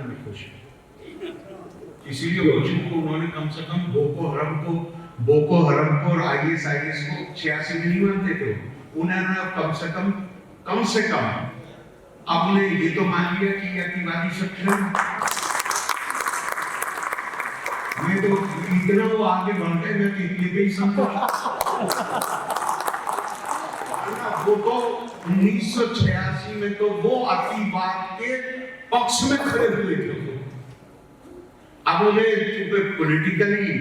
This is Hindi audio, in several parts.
में खुश है। इसीलिए मुझे को उन्होंने कम से कम बोको हरम को और ISIS को 86 नहीं मानते थे, उन्होंने कम से कम आपने ये तो मान लिया कि अतिवादी शक्ति मैं तो इतना वो आगे बढ़ गए, मैं तो ये भी समझा वो तो 1986 में तो वो अतिवाद के पक्ष में खड़े हुए थे। अब उन्हें पॉलिटिकली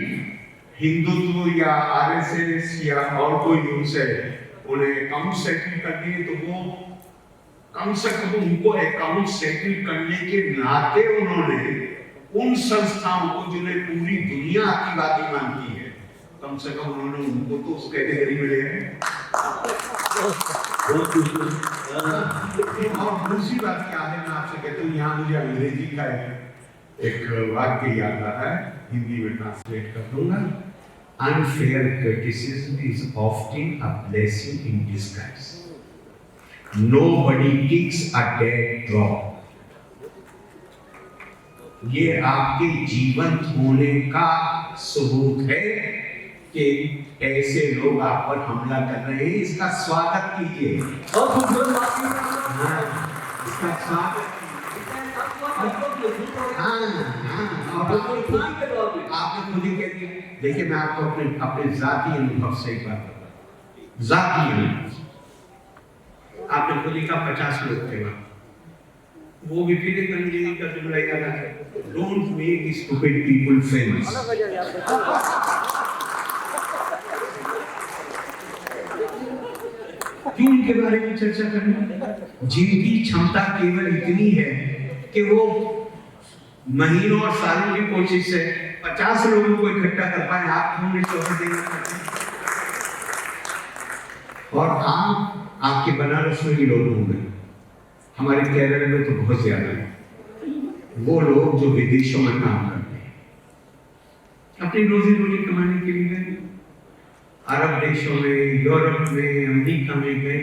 हिंदुत्व या RSS या और कोई उनसे उन्हें अकाउंट सेटल करनी है, तो वो कम से कम उनको अकाउंट सेटल करने के नाते उन्होंने उन संस्थाओं को जिन्हें पूरी दुनिया अतिवादी मानती है, कम से कम उन्होंने उनको तो उस कैटेगरी में ले हैं। और दूसरी बात क्या है, मैं आपसे कहता हूँ, यहाँ मुझे अंग्रेजी का एक वाक्य याद आ रहा है, हिंदी में ट्रांसलेट कर दूंगा। Unfair criticism is often a blessing in disguise. Nobody kicks a dead dog. ये आपके जीवंत होने का सबूत है कि ऐसे लोग आप पर हमला कर रहे हैं, इसका स्वागत कीजिए। इसका स्वागत आपने खुद ही कह दिया। देखिए मैं आपको अपने जाती अनुभव से एक बात बताता हूँ, जाती अनुभव। आपने खुद ही कहा 50 लोग थे वहाँ, वो भी फिर एक अंग्रेजी का जुमला याद आता है, don't make stupid people famous. क्यों उनके बारे में चर्चा करना, जिनकी क्षमता केवल इतनी है कि वो महीनों और सालों की कोशिश से 50 लोगों को इकट्ठा कर पाए, आप उन्हें शोहरत देना चाहते हैं। और आपके बनारस में भी लोग होंगे, हमारे केरल में तो बहुत ज्यादा है, वो लोग जो विदेशों में काम करते हैं, अपनी रोजी रोटी कमाने के लिए अरब देशों में, यूरोप में, अमेरिका में गए।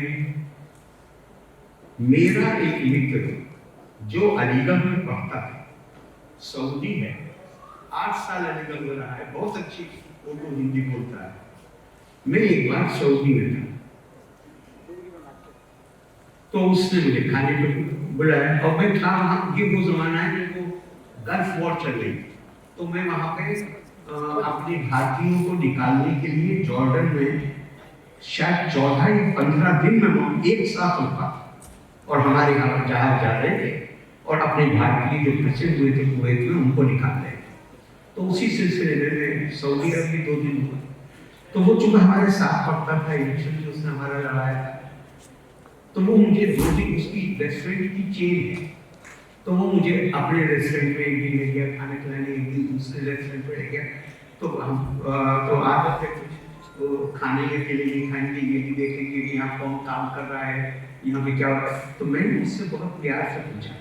मेरा एक मित्र जो अलीगढ़ में पढ़ता है, सऊदी है, 8 साल अलीगढ़ में रहा है, बहुत अच्छी उर्दू हिंदी बोलता है। मैं एक बार सऊदी में था, तो उसने मुझे खाने को बुलाया और मैं था वहाँ। ये वो जमाना है जब वो गल्फ वॉर चल रही, तो मैं वहाँ पे अपने भारतीयों को निकालने के लिए जॉर्डन में शायद 14 या 15 दिन में वो एक साथ होता और हमारे यहाँ जहाज जा रहे थे और अपने भारतीय जो फंसे हुए थे कुवैत में उनको निकाल रहे थे। तो उसी सिलसिले में सऊदी अरब में 2 दिन हुआ। तो वो चूंकि हमारे साथ पढ़ता था, इलेक्शन जो उसने हमारा लड़ाया था, तो वो मुझे 2 दिन, उसकी रेस्टोरेंट की चेन है, तो वो मुझे अपने रेस्टोरेंट में एक दिन ले गया खाने खिलाने, एक दिन दूसरे रेस्टोरेंट में ले गया। तो हम तो आदत है कुछ तो खाने के लिए खाएंगे, ये भी देखेंगे कि यहाँ कौन काम कर रहा है, यहाँ पे क्या हो रहा है। तो मैंने उससे बहुत प्यार से पूछा,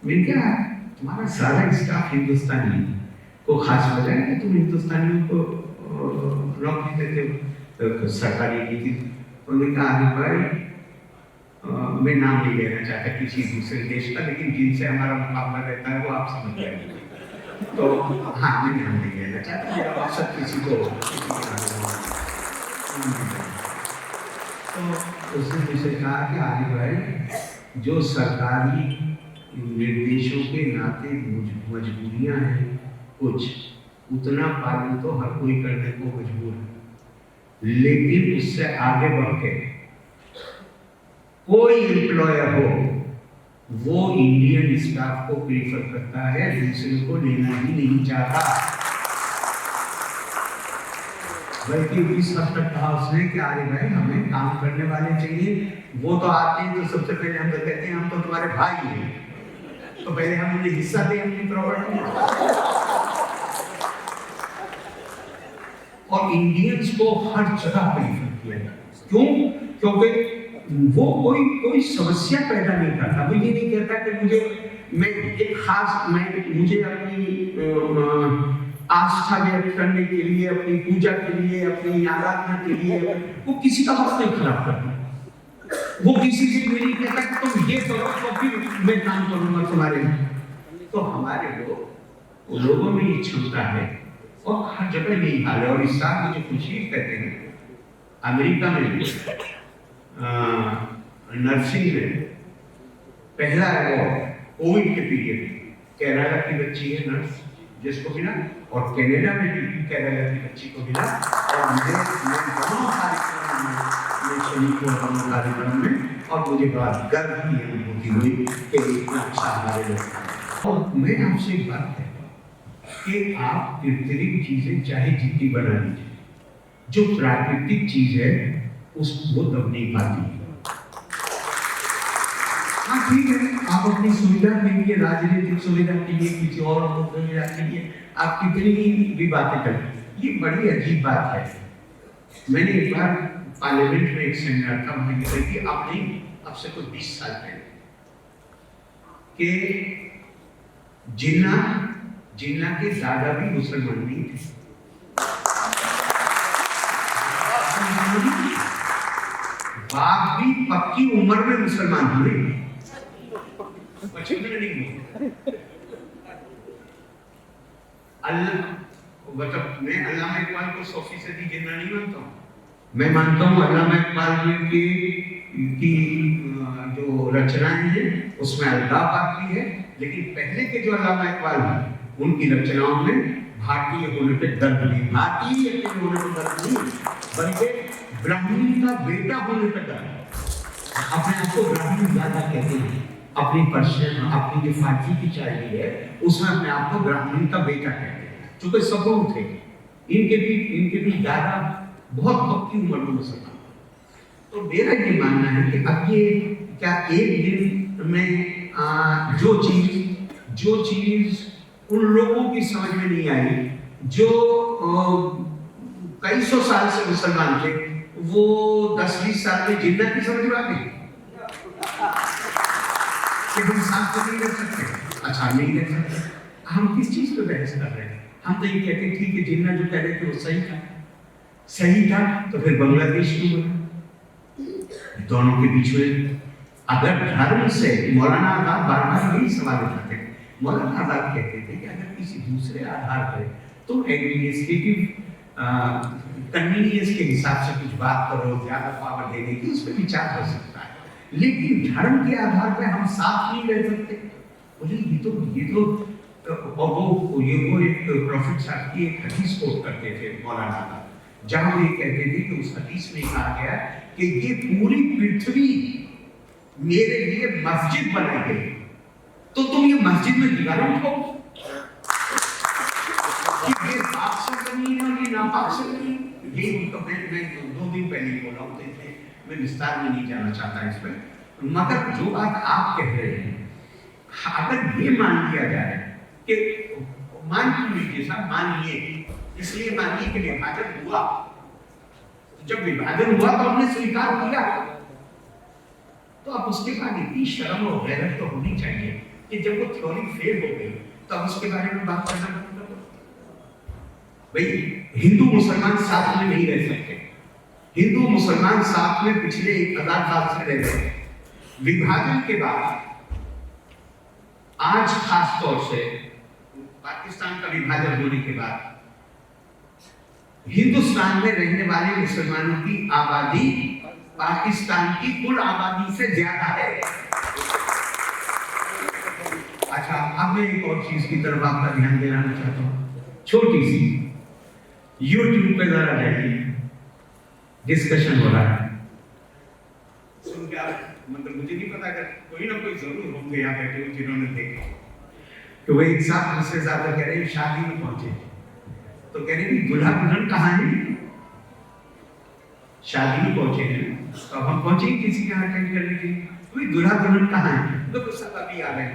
मैंने कहा तुम्हारा सारा स्टाफ हिंदुस्तानी है, को खास वजह है कि तुम हिंदुस्तानियों को नौकरी देते हो, तो सरकारी नीति। उन्होंने कहा आरिफ भाई, मैं नाम नहीं लेना चाहता किसी दूसरे देश का, लेकिन जिनसे हमारा मुकाबला रहता है वो आप समझ जाएंगे। तो हाँ, मैं नाम नहीं लेना चाहता, मेरा मकसद किसी को तो उसने मुझे कहा कि आरिफ भाई, जो सरकारी निर्देशों के नाते मजबूरियां हैं कुछ, उतना पालन तो हर कोई करने को मजबूर है, लेकिन उससे आगे बढ़ के कोई एम्प्लॉयर हो वो इंडियन स्टाफ को प्रीफर करता है, दूसरे को लेना ही नहीं चाहता। बल्कि इस हद तक कहा उसने कि अरे भाई हमें काम करने वाले चाहिए, वो तो आते हैं तो सबसे पहले हम तो कहते हैं हम तो तुम्हारे भाई हैं, तो पहले हम उन्हें हिस्सा दें अपनी प्रॉपर्टी में। और इंडियंस को हर जगह प्रीफर किया जाता। क्यों? क्योंकि वो कोई समस्या पैदा नहीं करता। वो ये नहीं कहता कि मुझे अपनी आस्था व्यक्त करने के लिए, अपनी पूजा के लिए, अपनी आराधना के लिए वो किसी का वक्त नहीं खराब करता। वो किसी से ये नहीं कहता कि तुम ये करो तो फिर मैं काम करूंगा तुम्हारे लिए। तो हमारे लोगों में ये क्षमता है और हर जगह यही हाल है। और इस साल मुझे खुशी कहते हैं अमेरिका में नर्सिंग में पहला अवार्ड कोविड के पीरियड में केरला की बच्ची है नर्स जिसको मिला, और कनाडा में भी केरला की बच्ची को मिला। और मैं दोनों कार्यक्रम में और मुझे बड़ा गर्व की अनुभूति हुई कि इतना अच्छा हमारे लोग। और मैं आपसे एक बात कहता हूँ कि आप कृत्रिम चीजें चाहे जितनी बना लीजिए, जो प्राकृतिक चीज है उसको दब नहीं पाती। हाँ ठीक है, आप अपनी सुविधा के लिए, राजनीतिक सुविधा के लिए, किसी और सुविधा के लिए आप कितनी भी बातें करें, ये बड़ी अजीब बात है। मैंने एक बार पार्लियामेंट में एक सेमिनार था, मैंने कहा कि आप नहीं, अब से कोई 20 साल पहले कि जिन्ना के दादा भी मुसलमान नहीं थे। बाप भी पक्की उम्र में मुसलमान हुए, बचपन में नहीं हुए। अल्लाह मतलब मैं अल्लामा इकबाल को 100% जिन्ना नहीं मानता हूँ। मैं मानता हूँ अल्लामा इकबाल की जो रचनाएं हैं उसमें अल्ताफ आती है, लेकिन पहले के जो अल्लामा इकबाल हैं उनकी रचनाओं में भारतीय होने पे दर्द नहीं, भारतीय होने पे दर्द नहीं, बल्कि ब्राह्मणी का बेटा होने पे दर्द। अपने आप को ब्राह्मण ज्यादा कहते हैं, अपनी पर्शियन अपनी जो फारसी की शायरी है उसमें अपने आप को ब्राह्मण का बेटा कहते हैं, चूंकि सपूत थे इनके भी दादा बहुत पक्की उम्र में मुसलमान। तो मेरा ये मानना है कि अब ये क्या एक दिन में जो चीज उन लोगों की समझ में नहीं आई जो कई सौ साल से मुसलमान थे, वो 10-20 साल में जिन्ना की समझ में आ गई कि हम साथ तो नहीं रह सकते। अच्छा नहीं रह सकते, हम किस चीज पे बहस कर रहे हैं? हम तो ये कहते हैं ठीक है जिन्ना जो कह रहे थे वो सही था तो फिर बांग्लादेश क्यों बना? दोनों के बीच में अगर धर्म से मौलाना आजाद बार-बार यही सवाल उठाते हैं। मौलाना आजाद कहते थे कि अगर किसी दूसरे आधार पर तो एडमिनिस्ट्रेटिव कन्वीनियंस के हिसाब से कुछ बात करो, ज्यादा पावर देने की, उस पर विचार हो सकता है, लेकिन धर्म के आधार पर हम साथ नहीं रह सकते। बोले ये तो और वो एक प्रॉफिट साहब की एक हदीस कोट करते थे मौलाना आजाद, जहां वो ये कहते थे कि उस हदीस में कहा गया कि ये पूरी पृथ्वी मेरे लिए मस्जिद बनाई गई, तो तुम ये मस्जिद में दीवारें उठाओ कि ये पाक से बनी है और ये नापाक से बनी। ये उनको मैं 2 दिन पहले बोला हूँ, तो इसलिए मैं विस्तार में नहीं जाना चाहता इस पर, मगर जो बात आप कह रहे हैं, अगर ये मान लिया जाए कि मान लीजिए साहब, मानिए इसलिए मानिए कि विभाजन हुआ, जब विभाजन हुआ तो हमने स्वीकार किया, तो अब उसके बाद इतनी शर्म और गैरत तो होनी चाहिए कि जब वो थ्योरी फेल हो गई तो अब उसके बारे में बात करना बंद कर दो। भाई हिंदू मुसलमान साथ में नहीं रह सकते, हिंदू मुसलमान साथ में पिछले 1000 साल से रह रहे हैं। विभाजन के बाद आज खास तौर से पाकिस्तान का विभाजन होने के बाद हिंदुस्तान में रहने वाले मुसलमानों की आबादी पाकिस्तान की कुल आबादी से ज्यादा है। अच्छा, अब मैं एक और चीज की तरफ आपका ध्यान दिलाना चाहता हूँ, छोटी सी। YouTube पे जरा जाइए, डिस्कशन हो रहा है, सुन के मतलब मुझे नहीं पता, अगर कोई ना कोई जरूर होंगे यहाँ बैठे हुए जिन्होंने देखा, तो वही एक साथ दूसरे साथ कह रहे हैं शादी में पहुंचे, तो कह रहे हैं दूल्हा दुल्हन कहाँ है? शादी में पहुंचे हैं, तो अब हम पहुंचे किसी के यहाँ अटेंड करने के लिए, तो दूल्हा दुल्हन कहाँ है? तो सब अभी आ गए,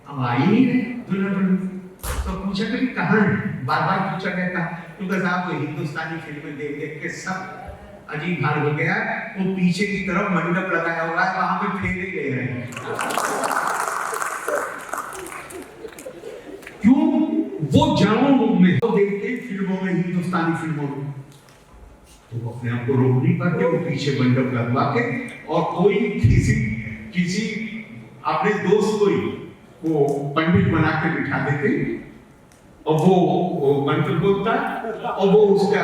अब आ ही नहीं रहे दूल्हा दुल्हन। तो पूछा कभी कहाँ है, बार बार पूछा गया था, क्योंकि साहब वो हिंदुस्तानी फिल्में देख देख के सब अजीब हाल हो गया। वो पीछे की तरफ मंडप लगाया हुआ है, वहां पे फेरे ले रहे हैं। क्यों? वो जड़ों में तो देखते हैं फिल्मों में, हिंदुस्तानी फिल्मों में, तो अपने आप को रोक नहीं पाते, वो पीछे मंडप लगवा के, और कोई किसी अपने दोस्त को ही वो पंडित बना के बिठा देते और वो मंत्र बोलता और वो उसका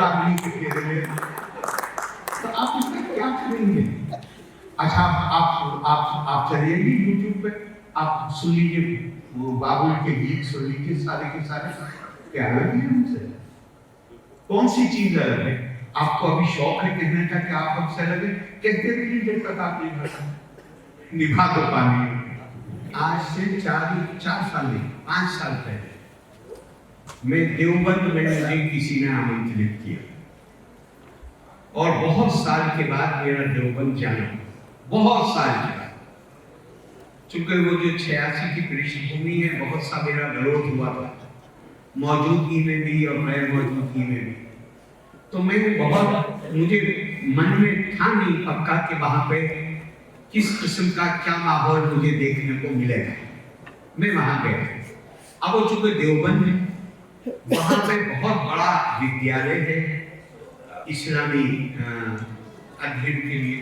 अग्नि के फेरे में। तो आप इसमें क्या करेंगे? अच्छा आप चलिएंगे यूट्यूब पे, आप सुन लीजिए वो बाबुल के गीत सुन लीजिए सारे के सारे, क्या अलग है उनसे? कौन सी चीज अलग है? आपको अभी शौक है कहने का कि आप हमसे अलग है, कहते रहिए जब तक आप निभा तो पानी। आज से 4 साल नहीं 5 साल पहले मैं देवबंद में मुझे किसी ने आमंत्रित किया और बहुत साल के बाद मेरा देवबंद जाना, बहुत साल के बाद, चूंकि वो जो 86 की पृष्ठभूमि है, बहुत सा मेरा विरोध हुआ था मौजूदगी में भी और गैर मौजूदगी में भी। तो मैं बहुत, मुझे मन में था नहीं पक्का कि वहां पे किस किस्म का क्या माहौल मुझे देखने को मिलेगा। मैं वहां गया, अब वो चूंकि देवबंद है, वहां पे बहुत बड़ा विद्यालय है इस्लामी अध्ययन के लिए।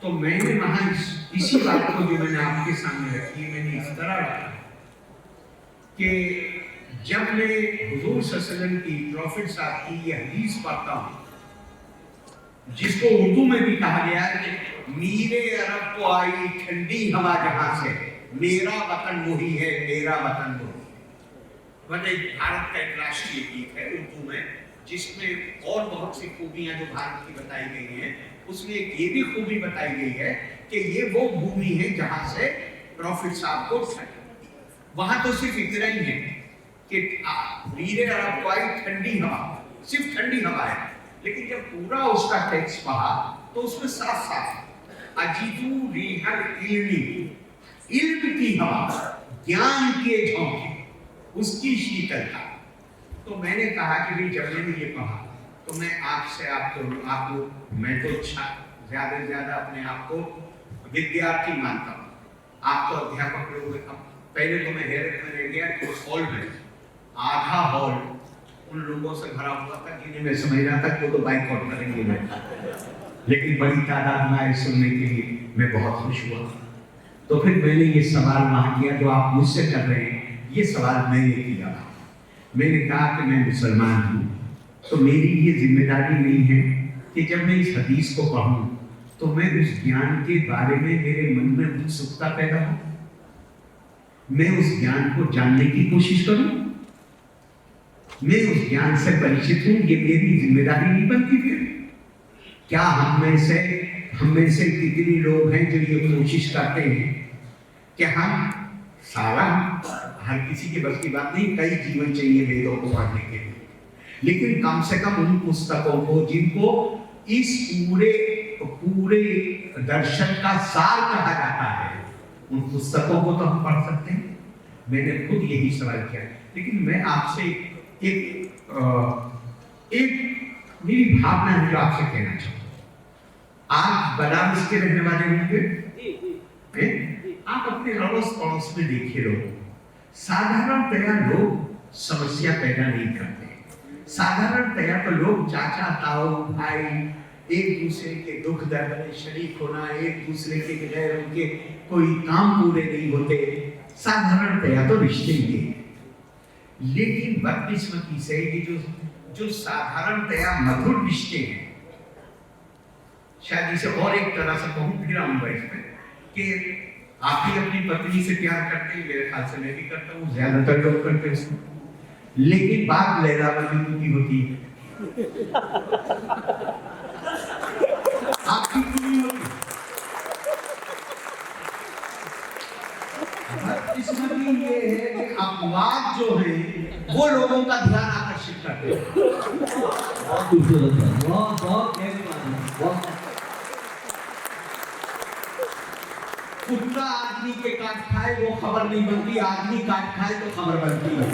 तो मैंने वहां इसी बात को जो मैंने आपके सामने रखी, मैंने इस तरह रखा कि जब मैं हुजूर सल्लल्लाहु की, प्रॉफिट साहब की ये हदीस पढ़ता हूँ, जिसको उर्दू में भी कहा गया है कि मीरे अरब को आई ठंडी हवा जहां से, मेरा वतन वही है, मेरा वतन वही। भारत का एक राष्ट्रीय गीत है उर्दू में, जिसमें और बहुत सी खूबियां जो भारत की बताई गई हैं, उसमें एक ये भी खूबी बताई गई है कि ये वो भूमि है जहां से प्रॉफिट साहब को वहां तो सिर्फ इतना ही है कि मीरे अरब को आई ठंडी हवा, सिर्फ ठंडी हवा है। लेकिन जब पूरा उसका टेक्स्ट पढ़ा तो उसमें साफ साफ अजीजू रिहल इल्मी, इल्म की हवा, ज्ञान के झोंके, उसकी शीतलता। तो मैंने कहा कि भाई जब मैंने ये पढ़ा तो मैं आपसे आपको मैं तो ज्यादा से ज्यादा अपने आप को विद्यार्थी मानता हूँ, आप तो अध्यापक लोग। पहले तो मैं हैरत में रह गया कि उस हॉल में आधा हॉल उन लोगों से भरा हुआ था जिन्हें मैं समझ रहा था कि वो तो बाइकआउट करेंगे मैं, लेकिन बड़ी तादाद में आए सुनने के लिए, मैं बहुत खुश हुआ। तो फिर मैंने ये सवाल वहां किया जो आप मुझसे कर रहे हैं, ये सवाल मैंने किया। मैंने कहा कि मैं मुसलमान हूँ, तो मेरी ये जिम्मेदारी नहीं है कि जब मैं इस हदीस को पढ़ूं तो मैं उस ज्ञान के बारे में मेरे मन में उत्सुकता पैदा हो, मैं उस ज्ञान को जानने की कोशिश करूं, मैं उस ज्ञान से परिचित हूं, ये मेरी जिम्मेदारी नहीं बनती। फिर क्या हम में से कितने लोग हैं जो ये कोशिश करते हैं कि हम सारा, हर किसी के बस की बात नहीं, कई जीवन चाहिए वेदों को पढ़ने के लिए, लेकिन कम से कम उन पुस्तकों को जिनको इस पूरे दर्शन का सार कहा जाता है, उन पुस्तकों को तो हम पढ़ सकते हैं। मैंने खुद यही सवाल किया। लेकिन मैं आपसे एक मेरी भावना है जो आपसे कहना चाहूँ। आप बनारस के रहने वाले होंगे, आप अपने अड़ोस पड़ोस में देखिए, लोग साधारणतया लोग समस्या पैदा नहीं करते। साधारणतया तो लोग चाचा ताऊ भाई एक दूसरे के दुख दर्द में शरीक होना, एक दूसरे के बगैर उनके कोई काम पूरे नहीं होते, साधारणतया तो रिश्ते ही हैं। लेकिन बदकिस्मती से ये जो साधारणतया मधुर रिश्ते हैं, शायद इसे और एक तरह से कहूँ फिर आऊंगा इसमें कि आप ही अपनी पत्नी से प्यार करते हैं, मेरे ख्याल से मैं भी करता हूँ, ज्यादातर लोग करते हैं, लेकिन बात लैला मजनू की होती है, आपकी पूरी होती। बदकिस्मती ये है कि अपवाद जो है वो लोगों का ध्यान आकर्षित करते हैं। बहुत खूबसूरत है, बहुत गहरी बात है, बहुत। कुत्ता आदमी के काट खाए वो खबर नहीं बनती, आदमी काट खाए तो खबर बनती है।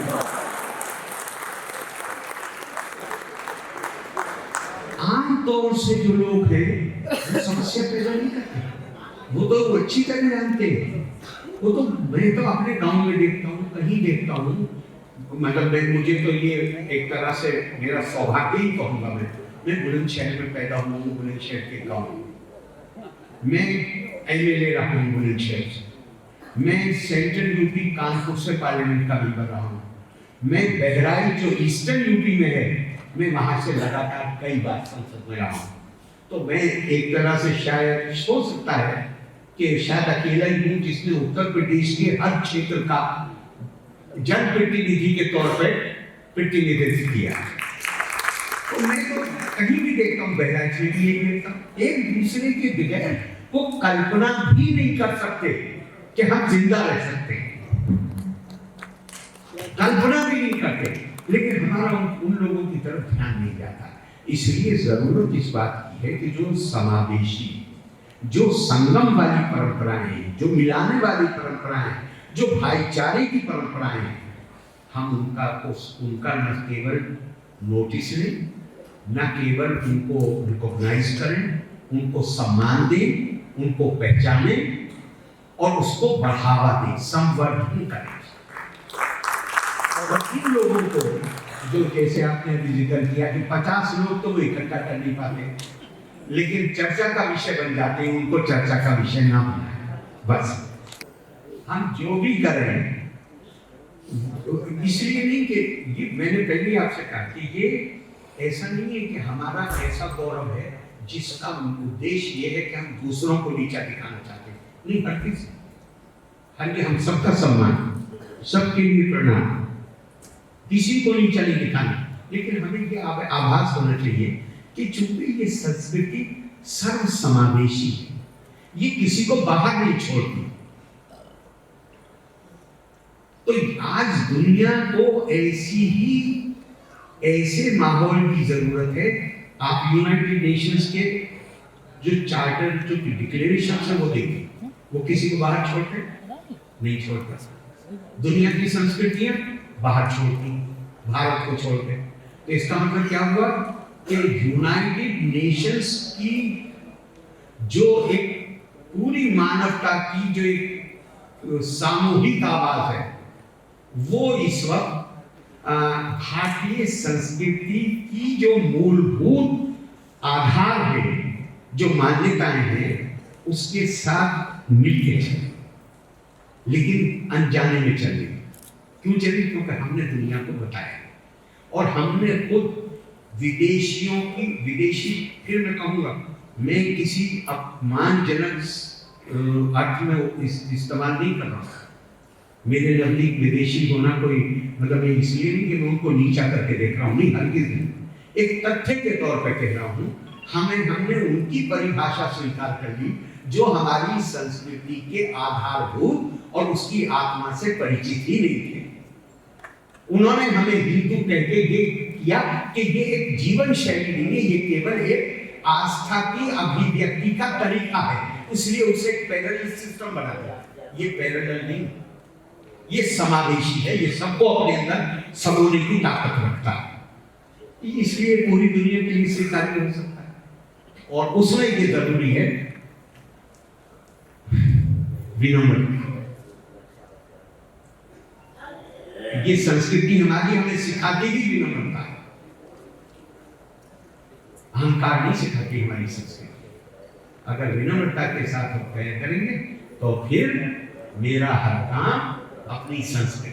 आमतौर से जो लोग हैं वो समस्या पैदा नहीं करते, वो तो अच्छी तरह जानते हैं। वो तो मैं तो अपने गांव में देखता हूँ, कहीं देखता हूँ, मतलब मुझे तो ये एक तरह से मेरा सौभाग्य ही कहूँगा। मैं बुलंदशहर में पैदा हुआ हूँ, बुलंदशहर के गाँव में मैं एमएलए रहा हूँ बुलंदशहर से। मैं सेंट्रल यूपी कानपुर से पार्लियामेंट का मेंबर रहा हूँ। मैं बहराइच जो ईस्टर्न यूपी में है, मैं वहां से लगातार कई बार संसद में रहा हूँ। तो मैं एक तरह से शायद हो सकता है कि शायद अकेला ही हूँ जिसने उत्तर प्रदेश के हर क्षेत्र का जनप्रतिनिधि के तौर पर प्रतिनिधित्व किया। तो मैं तो कहीं भी देखता हूँ, बहराइच में भी यही देखता हूँ, एक दूसरे के बगैर वो कल्पना भी नहीं कर सकते कि हम जिंदा रह सकते हैं, कल्पना भी नहीं करते, लेकिन हमारा उन लोगों की तरफ ध्यान नहीं जाता। इसलिए जरूरत इस बात की है कि जो समावेशी, जो संगम वाली परंपराएं, जो मिलाने वाली परंपराएं, जो भाईचारे की परंपराएं, हम उनका न केवल नोटिस लें, न केवल उनको रिकॉग्नाइज करें, उनको सम्मान दें, उनको पहचानें और उसको बढ़ावा दें, संवर्धन करें। और इन लोगों को जो जैसे आपने अभी जिक्र किया कि 50 लोग तो वो इकट्ठा कर नहीं पाते, लेकिन चर्चा का विषय बन जाते हैं, उनको चर्चा का विषय ना बनाए। बस हम जो भी कर रहे हैं, इसलिए नहीं कि ये मैंने पहले आपसे कहा कि ये ऐसा नहीं है कि हमारा ऐसा गौरव है जिसका उद्देश्य ये है कि हम दूसरों को नीचा दिखाना चाहते हैं। नहीं, हर किसी, हम सबका सम्मान, सबके लिए प्रणाम, किसी को नीचा नहीं दिखाना, लेकिन हमें ये आभास होना चाहिए कि चूंकि ये संस्कृति सर्व समावेशी है, ये किसी को बाहर नहीं छोड़ती। तो आज दुनिया को ऐसे माहौल की जरूरत है। आप यूनाइटेड नेशंस के जो चार्टर, जो डिक्लेरेशन है वो देखिए, वो किसी को बाहर छोड़ते नहीं छोड़ता। दुनिया की संस्कृतियां बाहर छोड़ती, भारत को छोड़ते। तो इसका मतलब क्या हुआ कि यूनाइटेड नेशंस की जो एक पूरी मानवता की जो एक सामूहिक आवाज है, वो इस वक्त भारतीय संस्कृति की जो मूलभूत आधार है, जो मान्यताएं हैं, उसके साथ मिलके चले, लेकिन अनजाने में चले। क्यों चले? क्योंकि हमने दुनिया को बताया और हमने खुद विदेशी, फिर मैं कहूँगा, मैं किसी अपमानजनक अर्थ में इस्तेमाल नहीं कर रहा। मेरे नजदीक विदेशी होना कोई मतलब मैं इसलिए नहीं कि मैं उनको नीचा करके देख रहा हूँ, नहीं, हरगिज़ नहीं। एक तथ्य के तौर पर कह रहा हूँ, हमने उनकी परिभाषा स्वीकार कर ली जो हमारी संस्कृति के आधारभूत और उसकी आत्मा से परिचित ही नहीं थे। उन्होंने हमें हिंदू कहकर ये किया कि ये एक जीवन शैली नहीं है, ये केवल एक आस्था की अभिव्यक्ति का तरीका है, इसलिए उसे एक पैरेलल सिस्टम बना दिया। ये पैरेलल नहीं, ये समावेशी है, ये सबको अपने अंदर समोने की ताकत रखता है, इसलिए पूरी दुनिया के लिए स्वीकार्य हो सकता है। और उसमें ये जरूरी है विनम्रता। ये संस्कृति हमारी हमें सिखाती भी विनम्रता है, अहंकार नहीं सिखाती हमारी संस्कृति। अगर विनम्रता के साथ हम तय करेंगे तो फिर मेरा हर काम अपनी संस्कृति